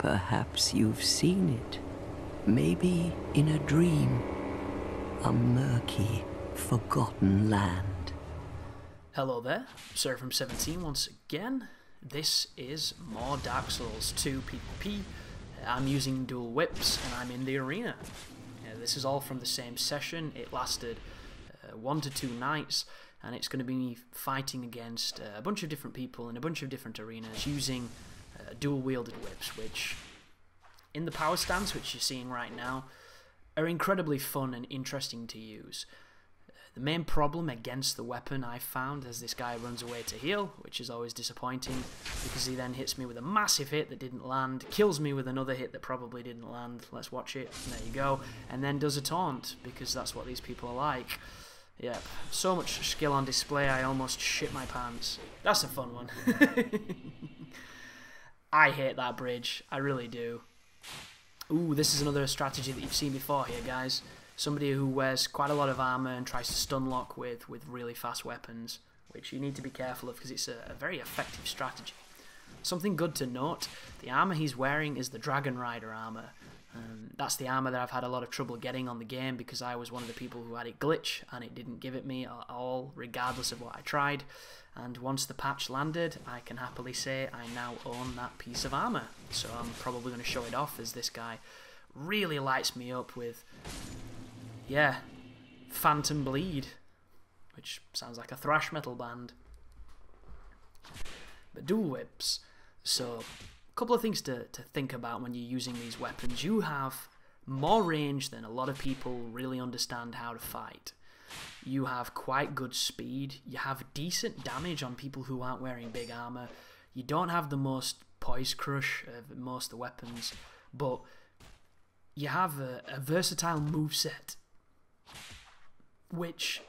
Perhaps you've seen it. Maybe in a dream. A murky, forgotten land. Hello there, Sir from 17 once again. This is more Dark Souls 2 PvP. I'm using dual whips and I'm in the arena. This is all from the same session. It lasted 1 to 2 nights, and it's going to be me fighting against a bunch of different people in a bunch of different arenas using dual wielded whips, which in the power stance, which you're seeing right now, are incredibly fun and interesting to use. The main problem against the weapon I've found as this guy runs away to heal, which is always disappointing because he then hits me with a massive hit that didn't land, kills me with another hit that probably didn't land, let's watch it, there you go, and then does a taunt because that's what these people are like. Yep, so much skill on display I almost shit my pants. That's a fun one. I hate that bridge, I really do. Ooh, this is another strategy that you've seen before here, guys. Somebody who wears quite a lot of armor and tries to stun lock with really fast weapons, which you need to be careful of because it's a very effective strategy. Something good to note, the armor he's wearing is the Dragon Rider armor. That's the armor that I've had a lot of trouble getting on the game because I was one of the people who had it glitch and it didn't give it me at all, regardless of what I tried. And once the patch landed, I can happily say I now own that piece of armor. So I'm probably going to show it off as this guy really lights me up with, yeah, Phantom Bleed, which sounds like a thrash metal band. But dual whips, so a couple of things to think about when you're using these weapons. You have more range than a lot of people really understand how to fight. You have quite good speed, you have decent damage on people who aren't wearing big armor, you don't have the most poise crush of most of the weapons, but you have a versatile moveset, which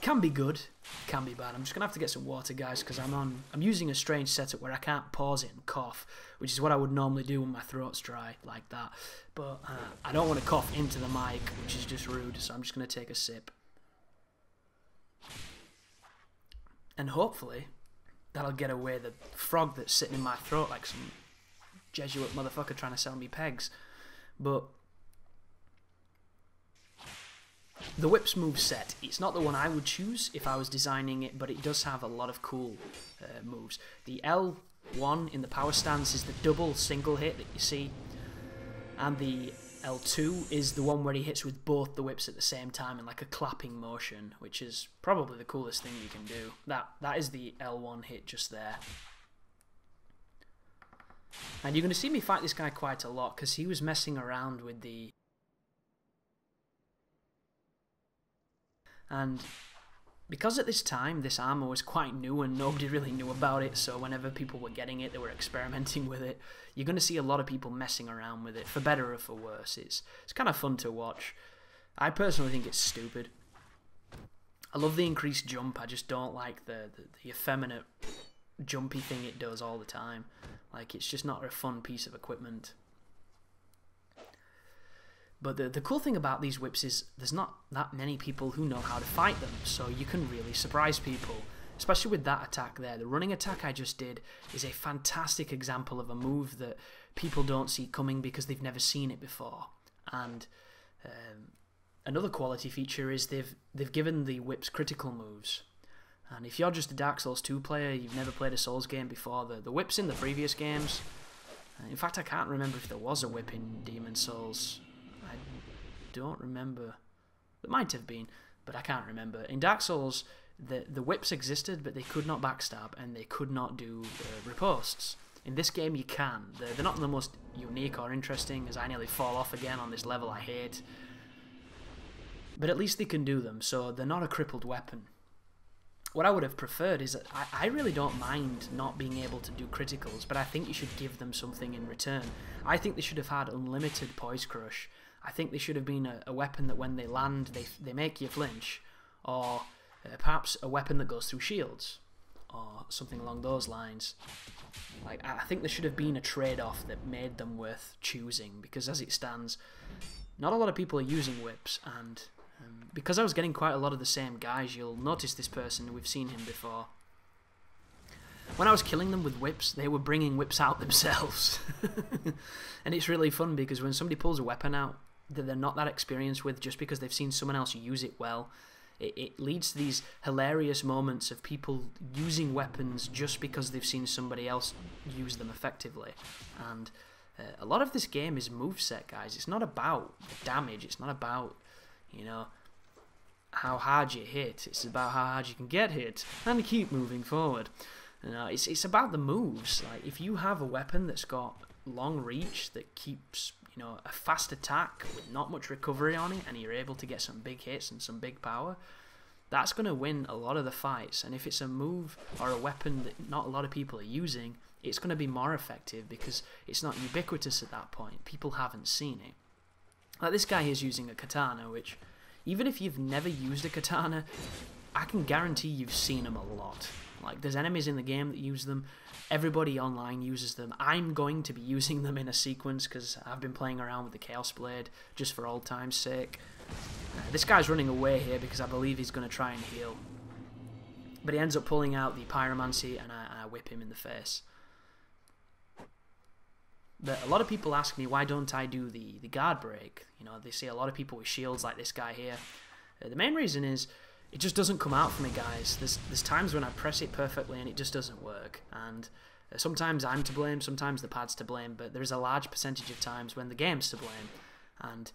can be good, can be bad. I'm just gonna have to get some water, guys, because I'm using a strange setup where I can't pause it and cough, which is what I would normally do when my throat's dry like that. But I don't want to cough into the mic, which is just rude, so I'm just gonna take a sip. And hopefully that'll get away the frog that's sitting in my throat like some Jesuit motherfucker trying to sell me pegs. But the whips move set, it's not the one I would choose if I was designing it, but it does have a lot of cool moves. The L1 in the power stance is the double single hit that you see, and the L2 is the one where he hits with both the whips at the same time in like a clapping motion, which is probably the coolest thing you can do. That is the L1 hit just there. And you're going to see me fight this guy quite a lot because he was messing around with the... And because at this time this armor was quite new and nobody really knew about it, so whenever people were getting it, they were experimenting with it. You're going to see a lot of people messing around with it, for better or for worse. It's kind of fun to watch. I personally think it's stupid. I love the increased jump, I just don't like the effeminate jumpy thing it does all the time. Like, it's just not a fun piece of equipment. But the cool thing about these whips is there's not that many people who know how to fight them, so you can really surprise people, especially with that attack there. The running attack I just did is a fantastic example of a move that people don't see coming because they've never seen it before. And another quality feature is they've given the whips critical moves. And if you're just a Dark Souls 2 player, you've never played a Souls game before, the whips in the previous games, in fact I can't remember if there was a whip in Demon Souls. I don't remember. There might have been, but I can't remember. In Dark Souls, the whips existed, but they could not backstab, and they could not do riposts. In this game, you can. They're not the most unique or interesting, as I nearly fall off again on this level I hate. But at least they can do them, so they're not a crippled weapon. What I would have preferred is that I really don't mind not being able to do criticals, but I think you should give them something in return. I think they should have had unlimited poise crush. I think they should have been a weapon that when they land, they make you flinch, or perhaps a weapon that goes through shields, or something along those lines. Like, I think there should have been a trade-off that made them worth choosing, because as it stands, not a lot of people are using whips, and because I was getting quite a lot of the same guys, you'll notice this person, we've seen him before. when I was killing them with whips, they were bringing whips out themselves. And it's really fun because when somebody pulls a weapon out that they're not that experienced with, just because they've seen someone else use it well, it leads to these hilarious moments of people using weapons just because they've seen somebody else use them effectively. And a lot of this game is moveset, guys. It's not about damage. It's not about, you know, how hard you hit. It's about how hard you can get hit and keep moving forward. You know, it's about the moves. Like, if you have a weapon that's got long reach that keeps, you know, a fast attack with not much recovery on it, and you're able to get some big hits and some big power, that's going to win a lot of the fights. And if it's a move or a weapon that not a lot of people are using, it's going to be more effective because it's not ubiquitous at that point. People haven't seen it. Like, this guy is using a katana, which, even if you've never used a katana, I can guarantee you've seen them a lot. Like, there's enemies in the game that use them. Everybody online uses them. I'm going to be using them in a sequence because I've been playing around with the Chaos Blade just for old time's sake. This guy's running away here because I believe he's going to try and heal. But he ends up pulling out the pyromancy, and I whip him in the face. But a lot of people ask me, why don't I do the guard break? You know, they see a lot of people with shields like this guy here. The main reason is it just doesn't come out for me, guys. There's times when I press it perfectly and it just doesn't work. And sometimes I'm to blame, sometimes the pad's to blame, but there's a large percentage of times when the game's to blame. And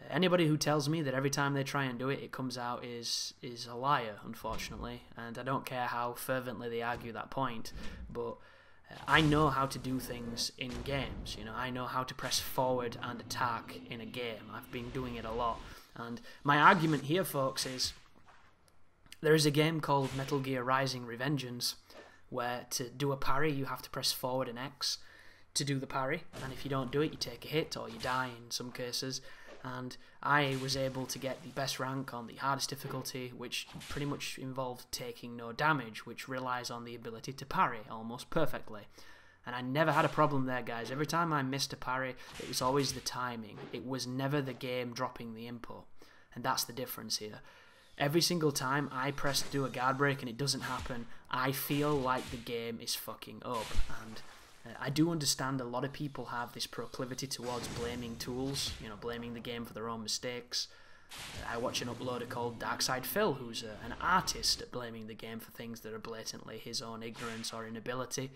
anybody who tells me that every time they try and do it, it comes out is a liar, unfortunately. And I don't care how fervently they argue that point, but I know how to do things in games. You know, I know how to press forward and attack in a game. I've been doing it a lot. And my argument here, folks, is there is a game called Metal Gear Rising: Revengeance, where to do a parry you have to press forward and X to do the parry, and if you don't do it you take a hit or you die in some cases. And I was able to get the best rank on the hardest difficulty, which pretty much involved taking no damage, which relies on the ability to parry almost perfectly. And I never had a problem there, guys. Every time I missed a parry, it was always the timing. It was never the game dropping the input. And that's the difference here. Every single time I press do a guard break and it doesn't happen, I feel like the game is fucking up. And I do understand a lot of people have this proclivity towards blaming tools, you know, blaming the game for their own mistakes. I watch an uploader called Darkside Phil, who's an artist at blaming the game for things that are blatantly his own ignorance or inability.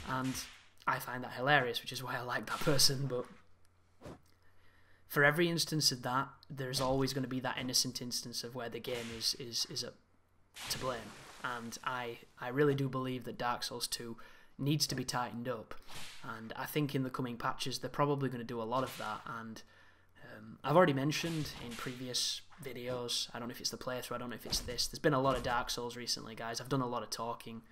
And I find that hilarious, which is why I like that person. But for every instance of that, there's always going to be that innocent instance of where the game is to blame. And I really do believe that Dark Souls 2 needs to be tightened up. And I think in the coming patches, they're probably going to do a lot of that. And I've already mentioned in previous videos, I don't know if it's the playthrough, I don't know if it's this, there's been a lot of Dark Souls recently, guys. I've done a lot of talking.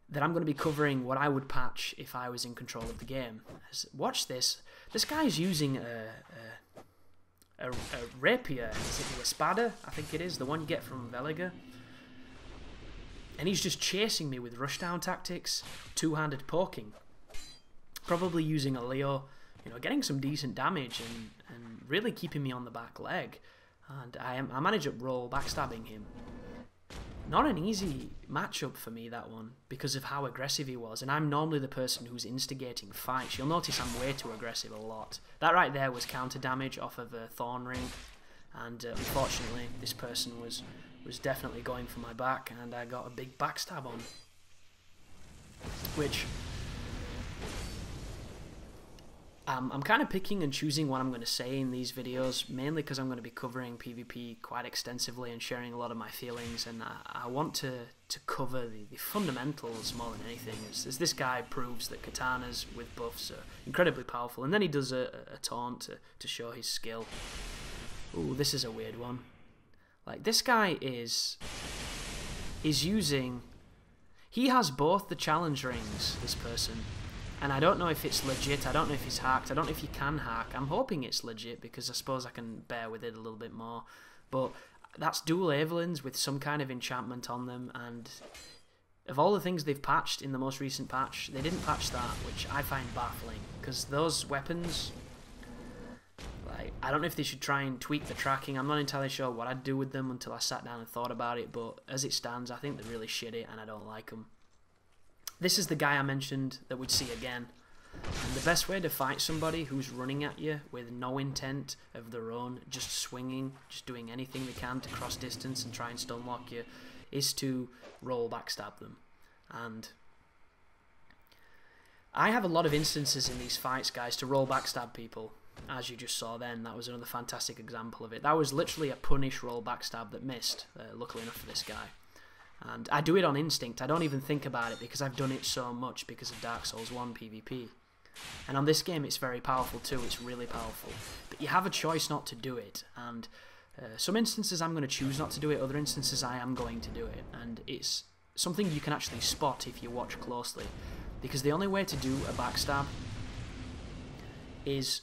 That I'm going to be covering what I would patch if I was in control of the game. Watch this. This guy's using a rapier. Is it the espada? I think it is. The one you get from Veliga. And he's just chasing me with rushdown tactics, two-handed poking. Probably using a Leo, you know, getting some decent damage and really keeping me on the back leg. And I manage up roll, backstabbing him. Not an easy matchup for me, that one, because of how aggressive he was. And I'm normally the person who's instigating fights. You'll notice I'm way too aggressive a lot. That right there was counter damage off of a Thorn Ring. And unfortunately, this person was definitely going for my back, and I got a big backstab on. Which I'm kind of picking and choosing what I'm going to say in these videos, mainly because I'm going to be covering PvP quite extensively and sharing a lot of my feelings, and I want to cover the fundamentals more than anything, as this guy proves that katanas with buffs are incredibly powerful, and then he does a taunt to show his skill. Ooh, this is a weird one. Like, this guy is using... He has both the challenge rings, this person. And I don't know if it's legit, I don't know if he's hacked, I don't know if you can hack. I'm hoping it's legit because I suppose I can bear with it a little bit more. But that's dual Evelynns with some kind of enchantment on them, and of all the things they've patched in the most recent patch, they didn't patch that, which I find baffling. Because those weapons... Like, I don't know if they should try and tweak the tracking. I'm not entirely sure what I'd do with them until I sat down and thought about it, but as it stands, I think they're really shitty and I don't like them. This is the guy I mentioned that we'd see again. And the best way to fight somebody who's running at you with no intent of their own, just swinging, just doing anything they can to cross distance and try and stunlock you, is to roll backstab them. And I have a lot of instances in these fights, guys, to roll backstab people. As you just saw then, that was another fantastic example of it. That was literally a punish roll backstab that missed, luckily enough for this guy. And I do it on instinct. I don't even think about it because I've done it so much because of Dark Souls 1 PvP. And on this game it's very powerful too, it's really powerful. But you have a choice not to do it, and some instances I'm going to choose not to do it, other instances I am going to do it. And it's something you can actually spot if you watch closely. Because the only way to do a backstab is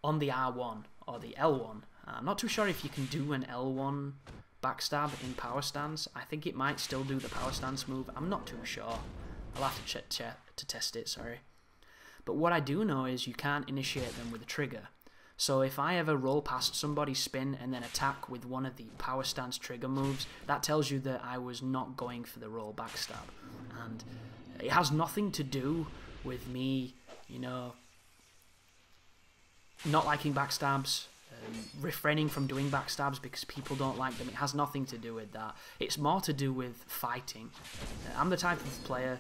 on the R1 or the L1. I'm not too sure if you can do an L1 backstab in power stance. I think it might still do the power stance move. I'm not too sure. I'll have to check to test it, sorry. But what I do know is you can't initiate them with a trigger. So if I ever roll past somebody, spin, and then attack with one of the power stance trigger moves, that tells you that I was not going for the roll backstab. And it has nothing to do with me, you know, not liking backstabs, refraining from doing backstabs because people don't like them. It has nothing to do with that. It's more to do with fighting. I'm the type of player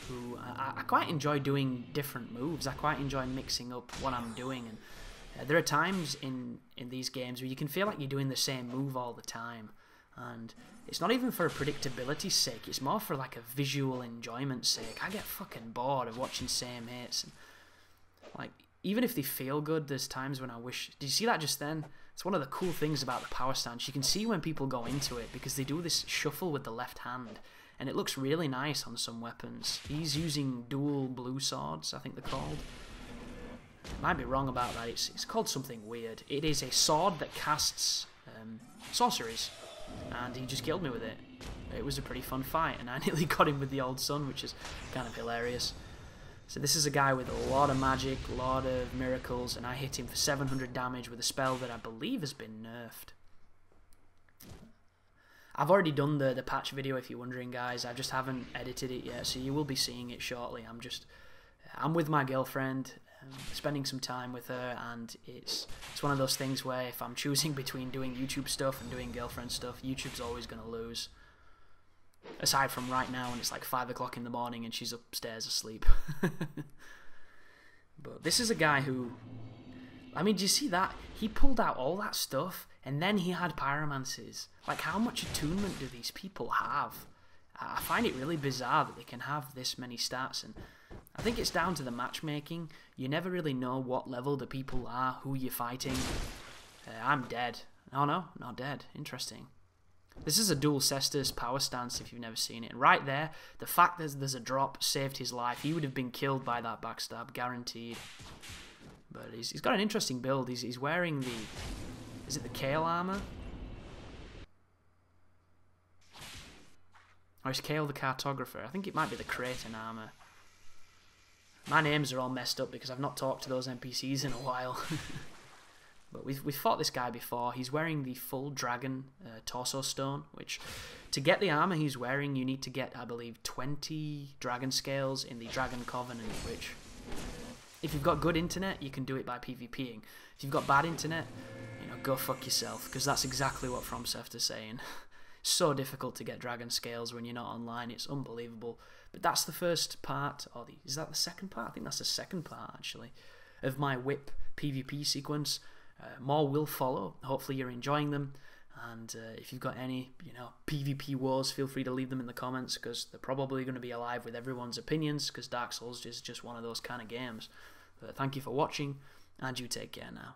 who I quite enjoy doing different moves. I quite enjoy mixing up what I'm doing, and there are times in these games where you can feel like you're doing the same move all the time, and it's not even for a predictability's sake, it's more for like a visual enjoyment's sake. I get fucking bored of watching same hits, and like, even if they feel good, there's times when I wish... Did you see that just then? It's one of the cool things about the power stance. You can see when people go into it because they do this shuffle with the left hand, and it looks really nice on some weapons. He's using dual blue swords, I think they're called. I might be wrong about that. It's called something weird. It is a sword that casts sorceries, and he just killed me with it. It was a pretty fun fight, and I nearly got him with the old sun, which is kind of hilarious. So this is a guy with a lot of magic, a lot of miracles, and I hit him for 700 damage with a spell that I believe has been nerfed. I've already done the patch video, if you're wondering, guys. I just haven't edited it yet, so you will be seeing it shortly. I'm with my girlfriend, spending some time with her, and it's one of those things where if I'm choosing between doing YouTube stuff and doing girlfriend stuff, YouTube's always going to lose. Aside from right now, when it's like 5 o'clock in the morning and she's upstairs asleep. But this is a guy who... I mean, do you see that? He pulled out all that stuff, and then he had pyromancies. Like, how much attunement do these people have? I find it really bizarre that they can have this many stats, and I think it's down to the matchmaking. You never really know what level the people are, who you're fighting. I'm dead. Oh no, not dead. Interesting. This is a dual cestus power stance if you've never seen it. And right there, the fact that there's a drop saved his life. He would have been killed by that backstab, guaranteed. But he's got an interesting build. He's wearing the... Is it the Kale armor? Or is Kale the cartographer? I think it might be the Kraton armor. My names are all messed up because I've not talked to those NPCs in a while. But we've fought this guy before. He's wearing the full dragon torso stone, which to get the armor he's wearing, you need to get, I believe, 20 dragon scales in the Dragon Covenant, which, if you've got good internet, you can do it by PvPing. If you've got bad internet, you know, go fuck yourself, because that's exactly what FromSoft is saying. So difficult to get dragon scales when you're not online. It's unbelievable. But that's the first part, or is that the second part? I think that's the second part, actually, of my whip PvP sequence. More will follow. Hopefully you're enjoying them, and if you've got any, you know, PvP woes, feel free to leave them in the comments, because they're probably going to be alive with everyone's opinions, because Dark Souls is just one of those kind of games. But thank you for watching, and you take care now.